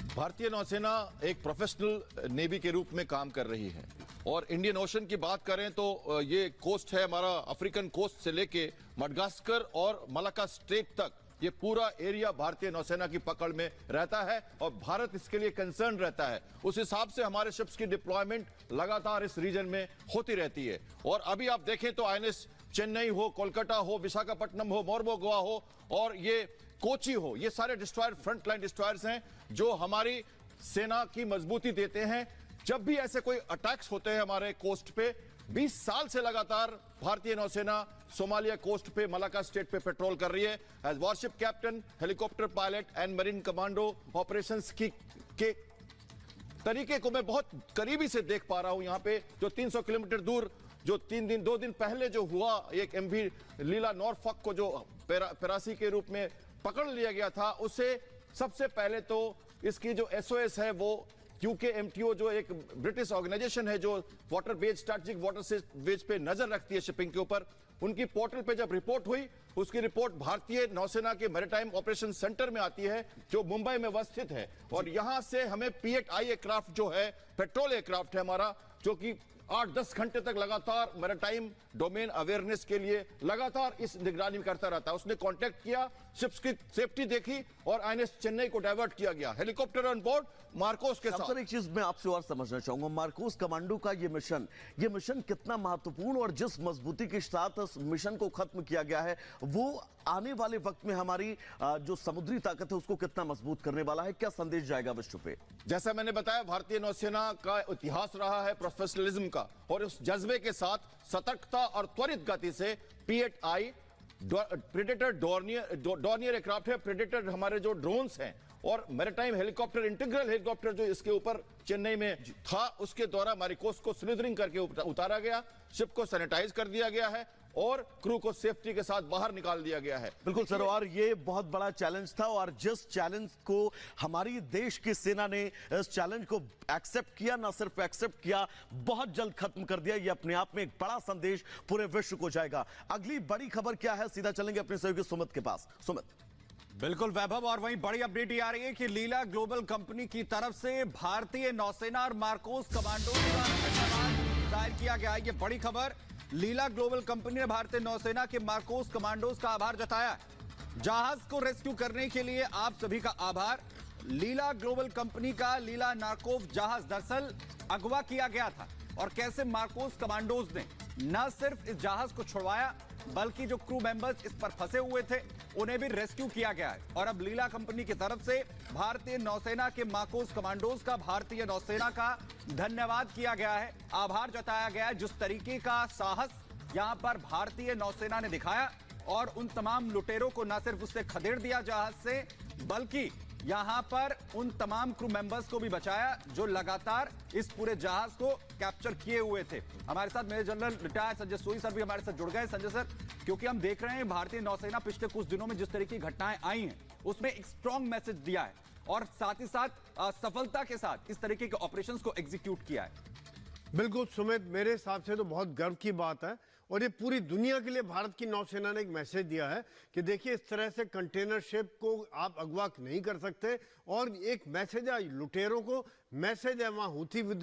भारतीय नौसेना एक प्रोफेशनल नेवी के रूप में काम कर रही है और इंडियन ओशन की बात करें तो ये कोस्ट है हमारा अफ्रीकन कोस्ट से लेके मडगास्कर और मलाक्का स्ट्रेट तक, ये पूरा एरिया भारतीय नौसेना की पकड़ में रहता है और भारत इसके लिए कंसर्न रहता है। उस हिसाब से हमारे शिप्स की डिप्लॉयमेंट लगातार इस रीजन में होती रहती है। और अभी आप देखें तो आईएनएस चेन्नई हो, कोलकाता हो, विशाखापट्टनम हो, मोरमुगाओ हो और ये कोची हो, ये सारे डिस्ट्रॉयर फ्रंट लाइन डिस्ट्रॉयर्स हैं जो हमारी सेना की मजबूती देते हैं। जब भी ऐसे कोई अटैक्स होते हैं हमारे कोस्ट पे, 20 साल से लगातार भारतीय नौसेना सोमालिया कोस्ट पे, मलाक्का स्टेट पे पेट्रोल कर रही है। As warship captain, helicopter pilot and marine commando operations के तरीके को मैं बहुत करीबी से देख पा रहा हूं। यहां पे जो 300 किलोमीटर दूर जो 2 दिन पहले जो हुआ, एक एमवी लीला नॉरफॉक को जो पेरासी के रूप में पकड़ लिया गया था, उससे सबसे पहले तो इसकी जो एसओएस है वो यूकेएमटीओ जो एक ब्रिटिश ऑर्गेनाइजेशन है जो water based strategic water veg पे नजर रखती है शिपिंग के ऊपर, उनकी पोर्टल पे जब रिपोर्ट हुई, उसकी रिपोर्ट भारतीय नौसेना के मैरीटाइम ऑपरेशन सेंटर में आती है जो मुंबई में अवस्थित है। और यहां से हमें P8I एयरक्राफ्ट जो है, पेट्रोल एयरक्राफ्ट है हमारा, जो कि 8-10 घंटे तक लगातार मैरीटाइम डोमेन अवेयरनेस के लिए लगातार इस निगरानी करता रहता है। उसने कांटेक्ट किया, शिप्स की सेफ्टी देखी और आईएनएस चेन्नई को डाइवर्ट किया गया हेलीकॉप्टर ऑन बोर्ड मार्कोस के साथ। सर, एक चीज मैं आपसे और समझना चाहूंगा, मार्कोस कमांडो का ये मिशन कितना महत्वपूर्ण और जिस मजबूती के साथ इस मिशन को खत्म किया गया है, वो आने वाले वक्त में हमारी जो समुद्री ताकत है उसको कितना मजबूत करने वाला है? क्या संदेश जाएगा विश्व पे? जैसा मैंने बताया, भारतीय नौसेना का इतिहास रहा है प्रोफेशनलिज्म का, और उस जज्बे के साथ सतर्कता और त्वरित गति से P8I प्रेडेटर डॉर्नियर एयरक्राफ्ट है, प्रेडेटर हमारे जो ड्रोन्स हैं और मैरीटाइम हेलीकॉप्टर, इंटीग्रल हेलीकॉप्टर जो इसके ऊपर चेन्नई में था, उसके द्वारा हमारी कोस्ट को स्लिदरिंग करके उतारा गया, शिप को सैनिटाइज कर दिया गया है और क्रू को सेफ्टी के साथ बाहर निकाल दिया गया है। बिल्कुल सर, और ये बहुत बड़ा चैलेंज था और जिस चैलेंज को हमारी देश की सेना ने इस चैलेंज को एक्सेप्ट किया, ना सिर्फ एक्सेप्ट किया, बहुत जल्द खत्म कर दिया। ये अपने आप में एक बड़ा संदेश पूरे विश्व को जाएगा। अगली बड़ी खबर क्या है, सीधा चलेंगे अपने सहयोगी सुमित के पास। सुमित। बिल्कुल वैभव, और वहीं बड़ी अपडेट ये आ रही है कि लीला ग्लोबल कंपनी की तरफ से भारतीय नौसेना और मार्कोस कमांडो का धन्यवाद जाहिर किया गया है। ये बड़ी खबर, लीला ग्लोबल कंपनी ने भारतीय नौसेना के मार्कोस कमांडोज का आभार जताया है। जहाज को रेस्क्यू करने के लिए आप सभी का आभार। लीला ग्लोबल कंपनी का लीला नार्कोव जहाज दरअसल अगवा किया गया था और कैसे मार्कोस कमांडोज ने न सिर्फ इस जहाज को छुड़वाया बल्कि जो क्रू मेंबर्स इस पर फंसे हुए थे उन्हें भी रेस्क्यू किया गया है। और अब लीला कंपनी की तरफ से भारतीय नौसेना के मार्कोस कमांडोज का भारतीय नौसेना का धन्यवाद किया गया है, आभार जताया गया है। जिस तरीके का साहस यहां पर भारतीय नौसेना ने दिखाया और उन तमाम लुटेरों को न सिर्फ उससे खदेड़ दिया जहाज से, बल्कि यहां पर उन तमाम क्रू मेंबर्स को भी बचाया जो लगातार इस पूरे जहाज को कैप्चर किए हुए थे। हमारे साथ मेजर जनरल रिटायर्ड संजय सोई सर भी हमारे साथ जुड़ गए। संजय सर, क्योंकि हम देख रहे हैं भारतीय नौसेना पिछले कुछ दिनों में जिस तरह की घटनाएं आई हैं उसमें एक स्ट्रॉन्ग मैसेज दिया है और साथ ही साथ सफलता के साथ इस तरीके के ऑपरेशंस को एग्जीक्यूट किया है। बिल्कुल सुमित, मेरे हिसाब से तो बहुत गर्व की बात है और ये पूरी दुनिया के लिए भारत की नौसेना ने एक मैसेज दिया है कि देखिए, इस तरह से कंटेनर शिप को आप अगवा नहीं कर सकते। और एक मैसेज है लुटेरों को, मैसेज है वहां हूथी